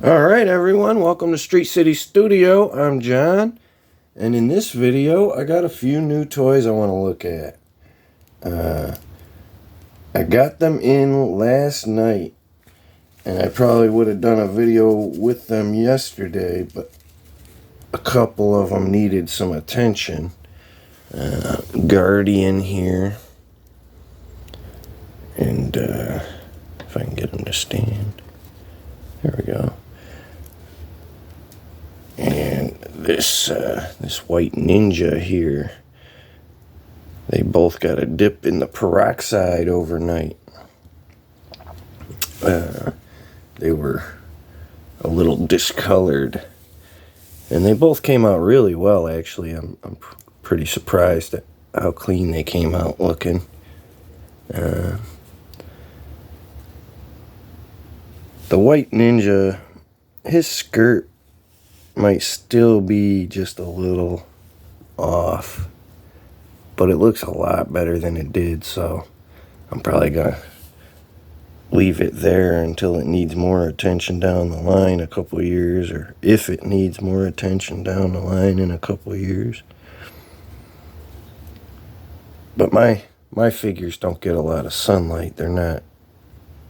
All right, everyone, welcome to Street City Studio. I'm John, and in this video, I got a few new toys I want to look at. I got them in last night, and I probably would have done a video with them yesterday, but a couple of them needed some attention. Guardian here, and if I can get him to stand, there we go. And this white ninja here, they both got a dip in the peroxide overnight. They were a little discolored, and they both came out really well. Actually, I'm pretty surprised at how clean they came out looking. The white ninja, his skirt might still be just a little off, but it looks a lot better than it did, so I'm probably gonna leave it there until it needs more attention down the line a couple of years, or if it needs more attention down the line in a couple of years. But my figures don't get a lot of sunlight. They're not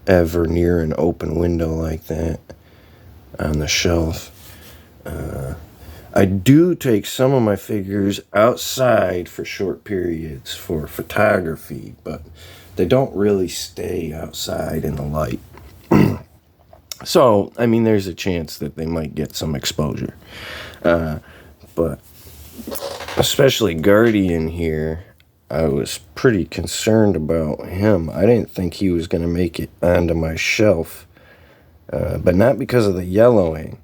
ever near an open window like that on the shelf. I do take some of my figures outside for short periods for photography, but they don't really stay outside in the light. So, I mean, there's a chance that they might get some exposure. But especially Guardian here, I was pretty concerned about him. I didn't think he was going to make it onto my shelf, but not because of the yellowing,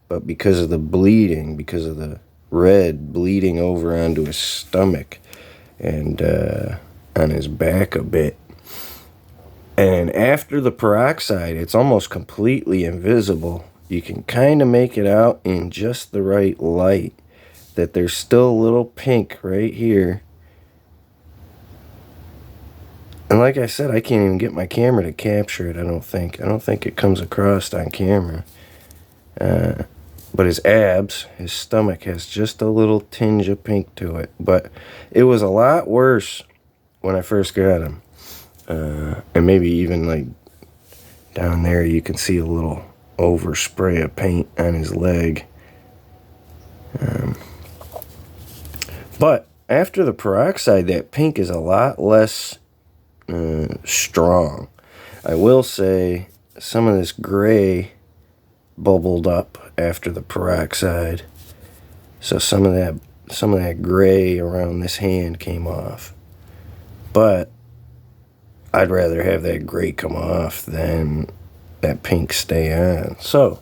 but because of the bleeding, because of the red bleeding over onto his stomach and on his back a bit. And after the peroxide, it's almost completely invisible. You can kind of make it out in just the right light that there's still a little pink right here. And like I said, I can't even get my camera to capture it, I don't think. I don't think it comes across on camera. But his abs, his stomach has just a little tinge of pink to it. But it was a lot worse when I first got him. And maybe even like down there you can see a little overspray of paint on his leg. But after the peroxide, that pink is a lot less strong. I will say some of this gray bubbled up after the peroxide, so some of that gray around this hand came off. But I'd rather have that gray come off than that pink stay on. So,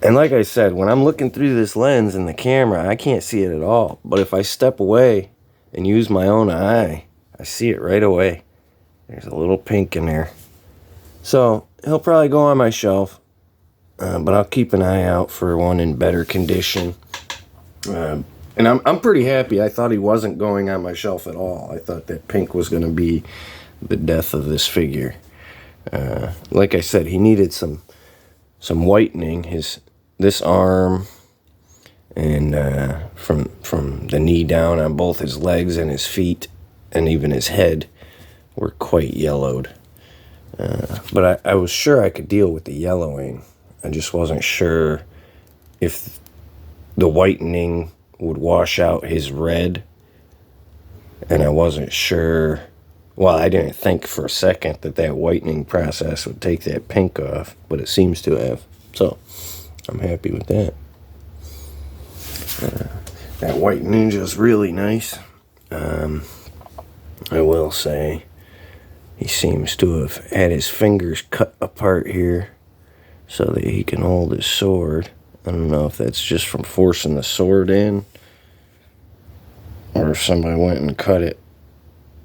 and like I said, when I'm looking through this lens in the camera, I can't see it at all. But if I step away and use my own eye, I see it right away. There's a little pink in there. So he'll probably go on my shelf, but I'll keep an eye out for one in better condition. And I'm pretty happy. I thought he wasn't going on my shelf at all. I thought that pink was going to be the death of this figure. Like I said, he needed some whitening. This arm and from the knee down on both his legs and his feet and even his head were quite yellowed. But I was sure I could deal with the yellowing. I just wasn't sure if the whitening would wash out his red. And I wasn't sure, well, I didn't think for a second that whitening process would take that pink off, but it seems to have. So I'm happy with that. That white ninja is really nice. I will say he seems to have had his fingers cut apart here so that he can hold his sword. I don't know if that's just from forcing the sword in, or if somebody went and cut it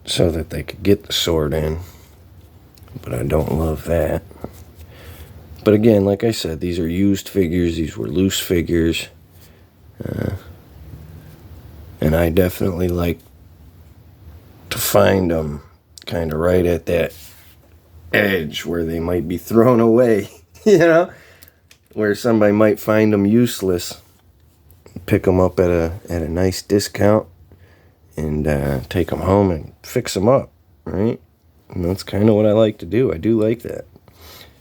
so that they could get the sword in. But I don't love that. But again, like I said, these are used figures. These were loose figures. And I definitely like to find them kind of right at that edge where they might be thrown away. You know, where somebody might find them useless, pick them up at a nice discount, and take them home and fix them up, right? And that's kind of what I like to do. I do like that.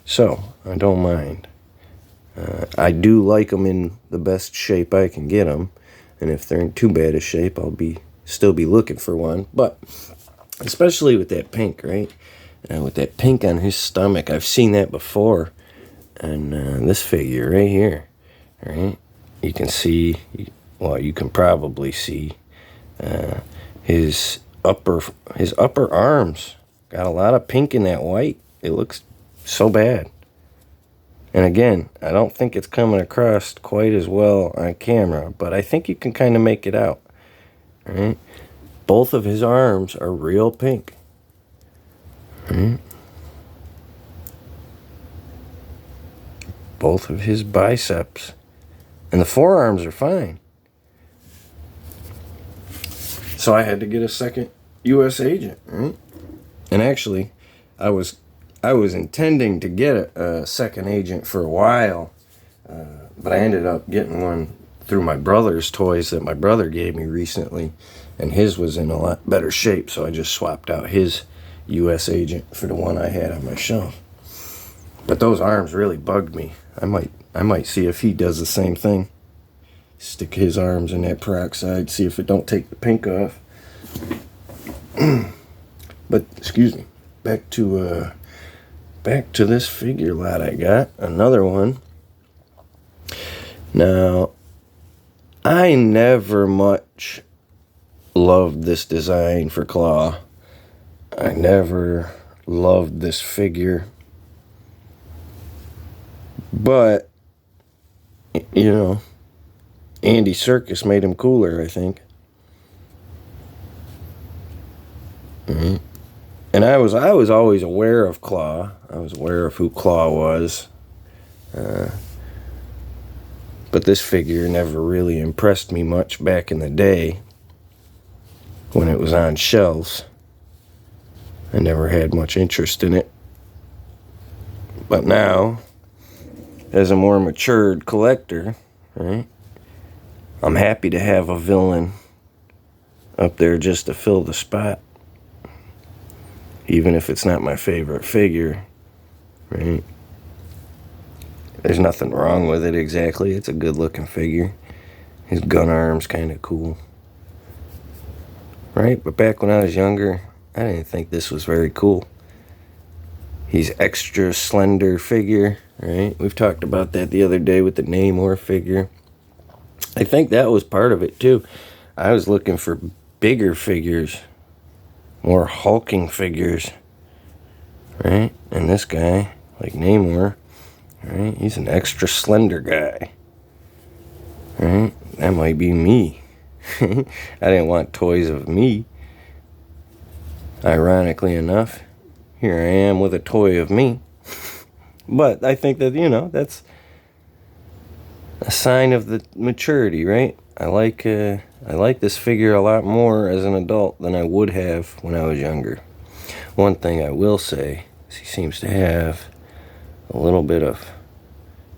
So, I don't mind. I do like them in the best shape I can get them. And if they're in too bad a shape, I'll still be looking for one. But, especially with that pink, right? With that pink on his stomach, I've seen that before. And this figure right here, right? You can see, well, you can probably see his upper arms. Got a lot of pink in that white. It looks so bad. And again, I don't think it's coming across quite as well on camera, but I think you can kind of make it out. Right? Both of his arms are real pink. Right? Both of his biceps. And the forearms are fine. So I had to get a second U.S. agent, right? And actually, I was intending to get a second agent for a while, but I ended up getting one through my brother's toys that my brother gave me recently, and his was in a lot better shape, so I just swapped out his U.S. agent for the one I had on my shelf. But those arms really bugged me. I might see if he does the same thing. Stick his arms in that peroxide, see if it don't take the pink off. But excuse me, back to this figure lot I got. Another one. Now, I never much loved this design for Claw. I never loved this figure. But, you know, Andy Serkis made him cooler, I think. Mm-hmm. And I was always aware of Claw. I was aware of who Claw was. But this figure never really impressed me much back in the day when it was on shelves. I never had much interest in it. But now, as a more matured collector, right, I'm happy to have a villain up there just to fill the spot. Even if it's not my favorite figure, right? There's nothing wrong with it exactly. It's a good looking figure. His gun arm's kind of cool. Right? But back when I was younger, I didn't think this was very cool. He's extra slender figure, right? We've talked about that the other day with the Namor figure. I think that was part of it too. I was looking for bigger figures, more hulking figures, right? And this guy, like Namor, right? He's an extra slender guy, right? That might be me. I didn't want toys of me. Ironically enough, here I am with a toy of me. But I think that, you know, that's a sign of the maturity, right? I like this figure a lot more as an adult than I would have when I was younger. One thing I will say is he seems to have a little bit of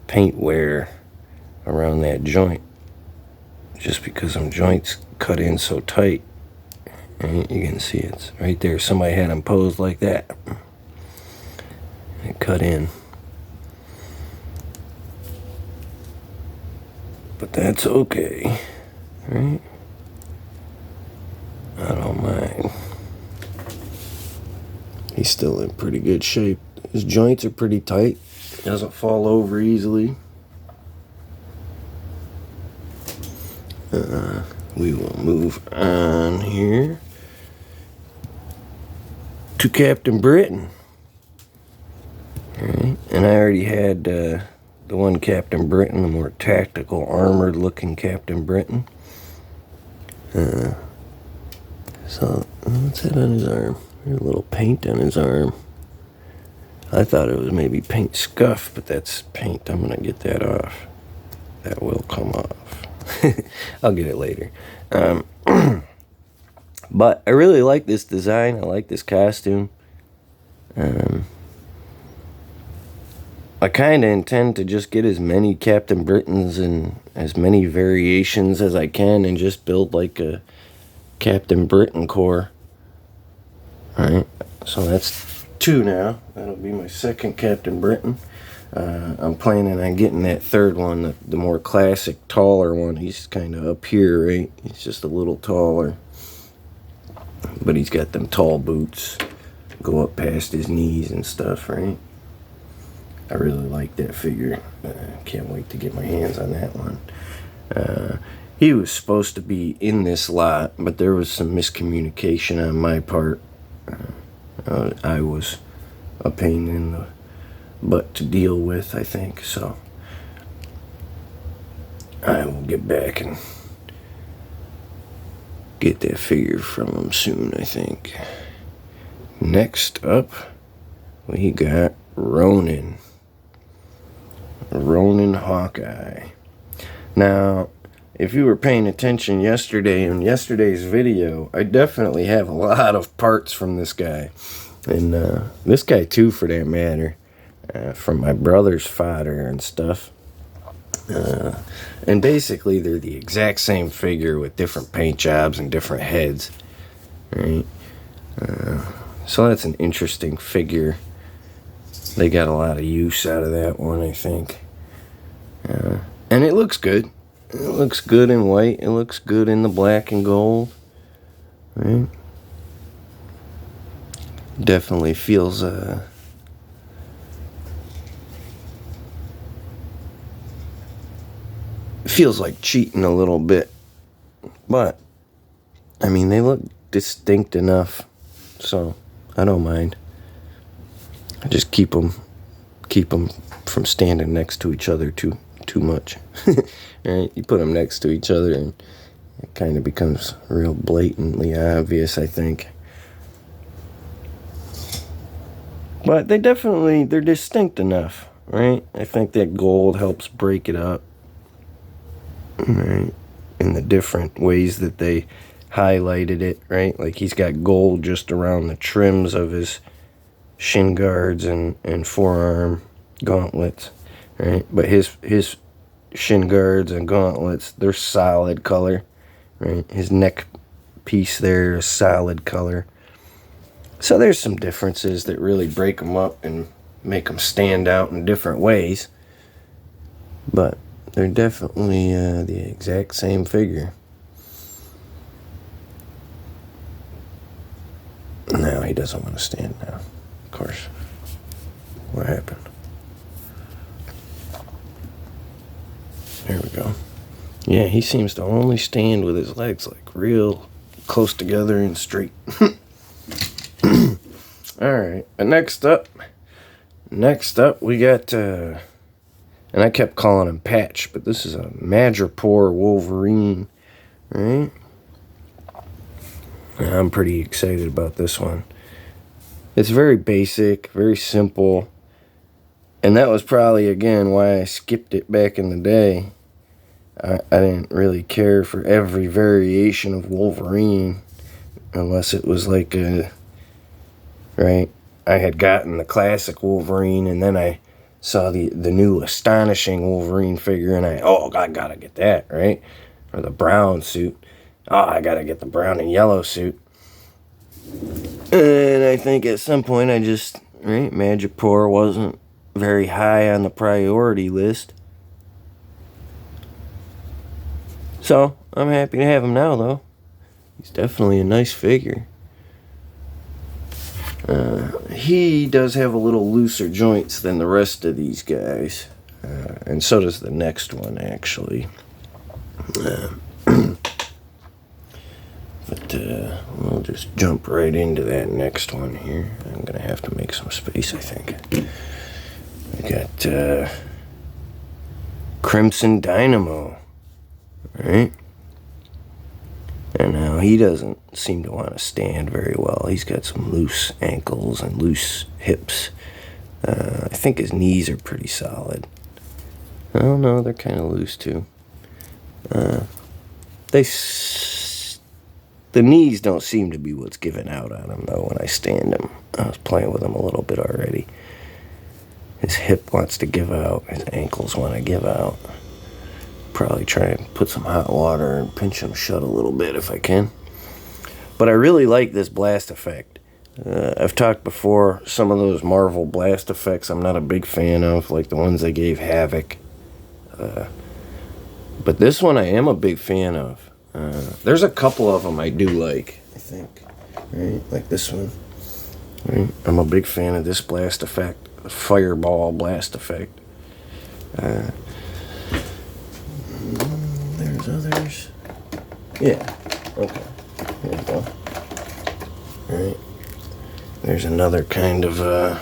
paint wear around that joint, just because them joints cut in so tight. Right? You can see it's right there. Somebody had him posed like that. It cut in. But that's okay. Right? I don't mind. He's still in pretty good shape. His joints are pretty tight. Doesn't fall over easily. We will move on here to Captain Britain. Alright, and I already had the one Captain Britain, the more tactical, armored looking Captain Britain. So, what's that on his arm? There's a little paint on his arm. I thought it was maybe paint scuff, but that's paint. I'm going to get that off. That will come off. I'll get it later. But I really like this design. I like this costume. I kind of intend to just get as many Captain Britons and as many variations as I can and just build like a Captain Britain core. Alright, so that's 2 now. That'll be my second Captain Britain. I'm planning on getting that third one, the more classic, taller one. He's kind of up here, right? He's just a little taller. But he's got them tall boots. Go up past his knees and stuff, right? I really like that figure. Can't wait to get my hands on that one. He was supposed to be in this lot, but there was some miscommunication on my part. I was a pain in the butt to deal with, I think. So I will get back and get that figure from him soon, I think. Next up, we got Ronin. Ronin Hawkeye. Now, if you were paying attention yesterday in yesterday's video, I definitely have a lot of parts from this guy. And this guy too, for that matter. From my brother's fodder and stuff. And basically they're the exact same figure with different paint jobs and different heads. Right? So that's an interesting figure. They got a lot of use out of that one, I think. And it looks good. It looks good in white. It looks good in the black and gold. Right? Definitely feels like cheating a little bit. But I mean, they look distinct enough, so I don't mind. I just keep them from standing next to each other too much. Right? You put them next to each other and it kind of becomes real blatantly obvious, I think. But they're distinct enough, right? I think that gold helps break it up, right? In the different ways that they highlighted it, right? Like he's got gold just around the trims of his shin guards and forearm gauntlets, right? But his shin guards and gauntlets, they're solid color, right? His neck piece there is solid color. So there's some differences that really break them up and make them stand out in different ways. But they're definitely the exact same figure. No, he doesn't want to stand now. Of course. What happened? There we go. Yeah, he seems to only stand with his legs like real close together and straight. Alright, next up we got, and I kept calling him Patch, but this is a Madripoor Wolverine, right? And I'm pretty excited about this one. It's very basic, very simple, and that was probably, again, why I skipped it back in the day. I didn't really care for every variation of Wolverine, unless it was like a... Right? I had gotten the classic Wolverine, and then I saw the new astonishing Wolverine figure, and I gotta get that, right? Or the brown suit. I gotta get the brown and yellow suit. And I think at some point right, Madripoor wasn't very high on the priority list. So, I'm happy to have him now, though. He's definitely a nice figure. He does have a little looser joints than the rest of these guys. And so does the next one, actually. But we'll just jump right into that next one here. I'm going to have to make some space, I think. We got Crimson Dynamo. Right? And now he doesn't seem to want to stand very well. He's got some loose ankles and loose hips. I think his knees are pretty solid. Oh no, they're kind of loose too. The knees don't seem to be what's giving out on him though when I stand him. I was playing with him a little bit already. His hip wants to give out. His ankles want to give out. Probably try and put some hot water and pinch him shut a little bit if I can. But I really like this blast effect. I've talked before, some of those Marvel blast effects I'm not a big fan of, like the ones they gave Havoc. But this one I am a big fan of. There's a couple of them I do like, I think. Right, like this one. Right? I'm a big fan of this blast effect, the fireball blast effect. There's others. Yeah, okay. There you go. Alright. There's another kind of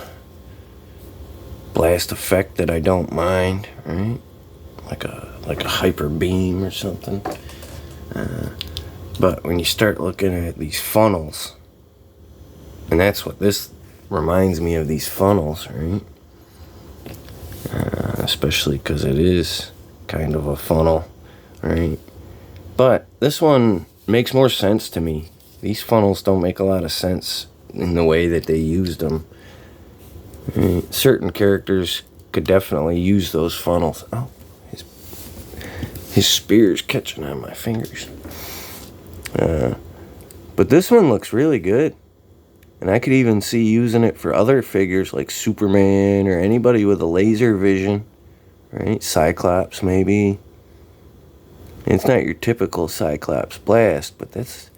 blast effect that I don't mind, right? Like a hyper beam or something. But when you start looking at these funnels, and that's what this reminds me of, these funnels, right? Especially because it is kind of a funnel, right? But this one makes more sense to me. These funnels don't make a lot of sense in the way that they used them. Certain characters could definitely use those funnels. Oh, his spear's catching on my fingers. But this one looks really good. And I could even see using it for other figures like Superman or anybody with a laser vision. Right? Cyclops, maybe. And it's not your typical Cyclops blast, but that's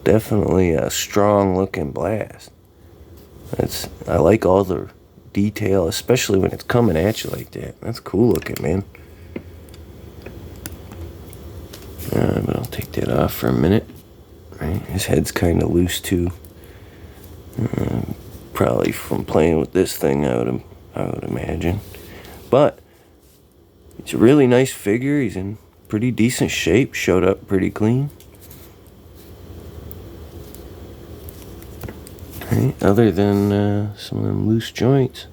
definitely a strong looking blast. I like all the detail, especially when it's coming at you like that. That's cool looking, man. But I'll take that off for a minute. Right? His head's kind of loose too. Probably from playing with this thing, I would imagine. But it's a really nice figure. He's in pretty decent shape. Showed up pretty clean. Right? Other than some of them loose joints.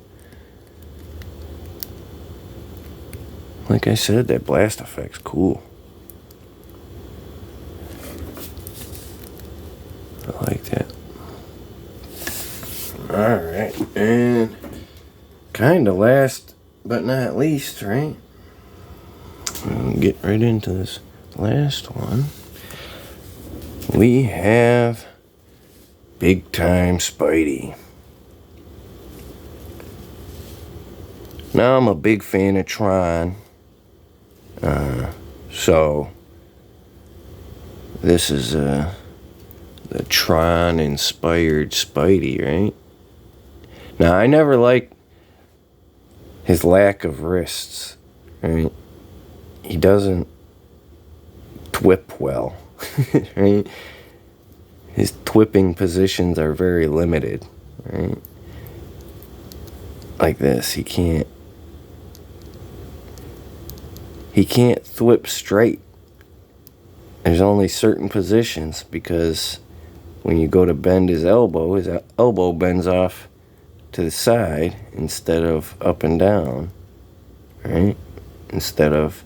Like I said, that blast effect's cool. I like that. Alright, and kind of last but not least, right? We'll get right into this last one. We have Big Time Spidey. Now, I'm a big fan of Tron. So this is the Tron-inspired Spidey, right? Now, I never liked his lack of wrists, right? He doesn't twip well, right? His twipping positions are very limited, right? Like this, he can't thwip straight. There's only certain positions, because when you go to bend his elbow bends off to the side instead of up and down, right? Instead of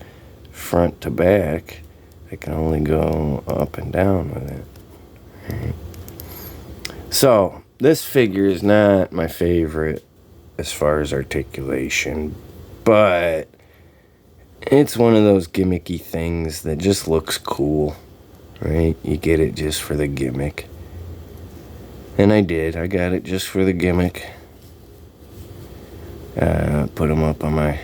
front to back, I can only go up and down with it. Right? So, this figure is not my favorite as far as articulation, but it's one of those gimmicky things that just looks cool, right? You get it just for the gimmick. And I did. I got it just for the gimmick. Put them up on my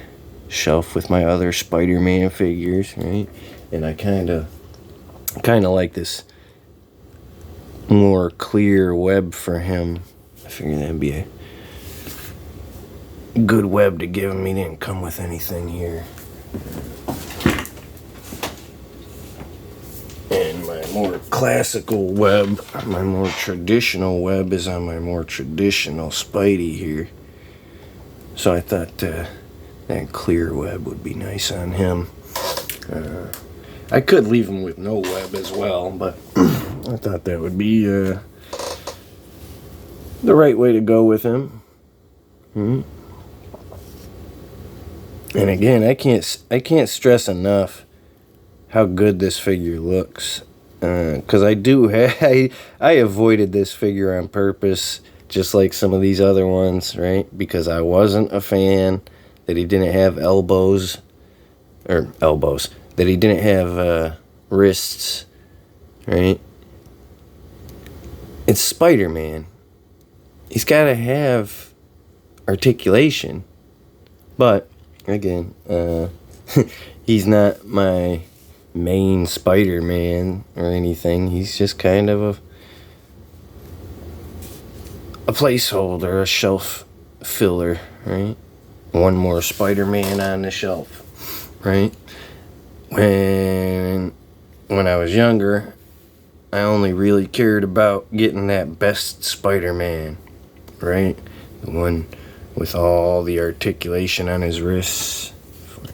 shelf with my other Spider-Man figures, right? And I kind of like this more clear web for him. I figured that'd be a good web to give him. He didn't come with anything here. And my more classical web, my more traditional web is on my more traditional Spidey here. So I thought that clear web would be nice on him. I could leave him with no web as well, but I thought that would be the right way to go with him. And again, I can't stress enough how good this figure looks, because I avoided this figure on purpose just like some of these other ones, right? Because I wasn't a fan that he didn't have elbows, that he didn't have wrists, right? It's Spider-Man. He's got to have articulation. But, again, he's not my main Spider-Man or anything. He's just kind of a placeholder, a shelf filler, right? One more Spider-Man on the shelf, right? When I was younger, I only really cared about getting that best Spider-Man, right? The one with all the articulation on his wrists.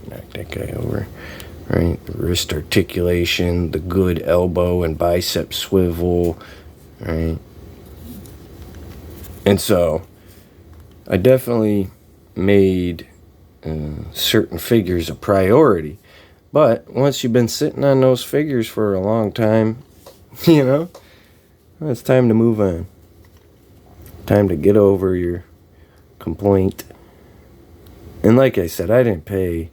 Knock that guy over, right? The wrist articulation, the good elbow and bicep swivel, right? And so, I definitely made certain figures a priority. But once you've been sitting on those figures for a long time, you know, it's time to move on. Time to get over your complaint. And like I said, I didn't pay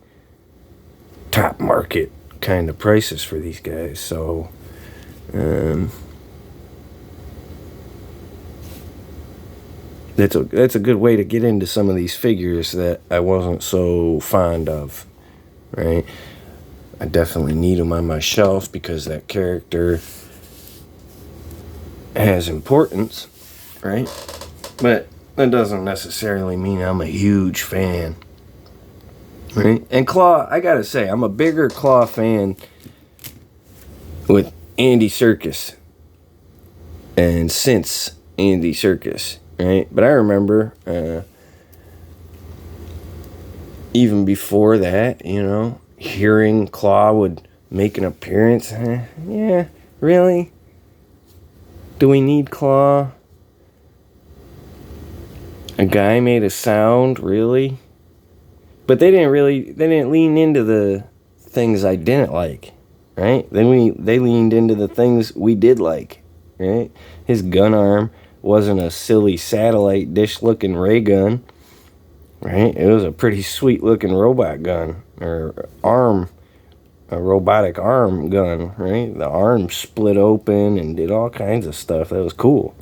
top market kind of prices for these guys. So, that's a good way to get into some of these figures that I wasn't so fond of, right? I definitely need them on my shelf because that character has importance, right? But that doesn't necessarily mean I'm a huge fan, right? And Claw, I gotta say, I'm a bigger Claw fan with Andy Serkis and since Andy Serkis, right? But I remember even before that, you know, hearing Claw would make an appearance. Yeah, really? Do we need Claw? A guy made a sound, really? But they didn't lean into the things I didn't like, right? They leaned into the things we did like, right? His gun arm wasn't a silly satellite dish looking ray gun, right? It was a pretty sweet looking robot gun, or a robotic arm gun, right? The arm split open and did all kinds of stuff. That was cool,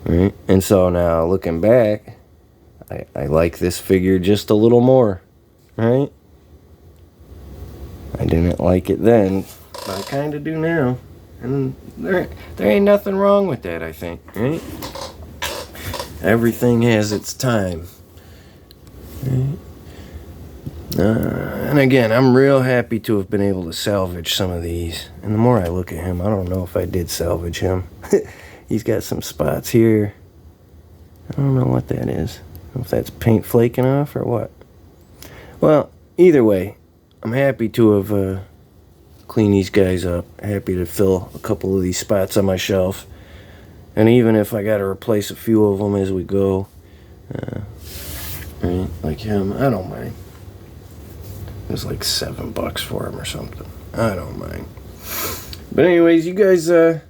right? And so now looking back, I like this figure just a little more, right? I didn't like it then, but I kind of do now. And there ain't nothing wrong with that, I think, right? Everything has its time. Right? And again, I'm real happy to have been able to salvage some of these. And the more I look at him, I don't know if I did salvage him. He's got some spots here. I don't know what that is. I don't know if that's paint flaking off or what. Well, either way, I'm happy to have cleaned these guys up. Happy to fill a couple of these spots on my shelf. And even if I got to replace a few of them as we go, right, like him, I don't mind. It was like $7 for him or something. I don't mind. But anyways, you guys have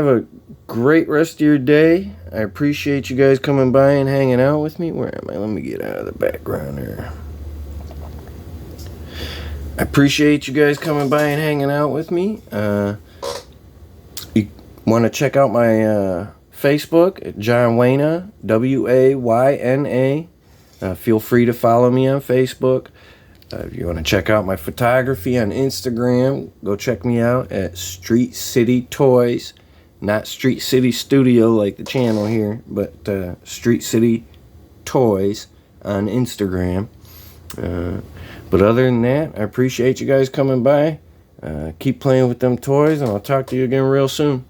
a great rest of your day. I appreciate you guys coming by and hanging out with me. Where am I? Let me get out of the background here. I appreciate you guys coming by and hanging out with me. You want to check out my Facebook at John Wayna, Wayna. Feel free to follow me on Facebook. If you want to check out my photography on Instagram, go check me out at Street City Toys. Not Street City Studio like the channel here, but Street City Toys on Instagram. But other than that, I appreciate you guys coming by. Keep playing with them toys, and I'll talk to you again real soon.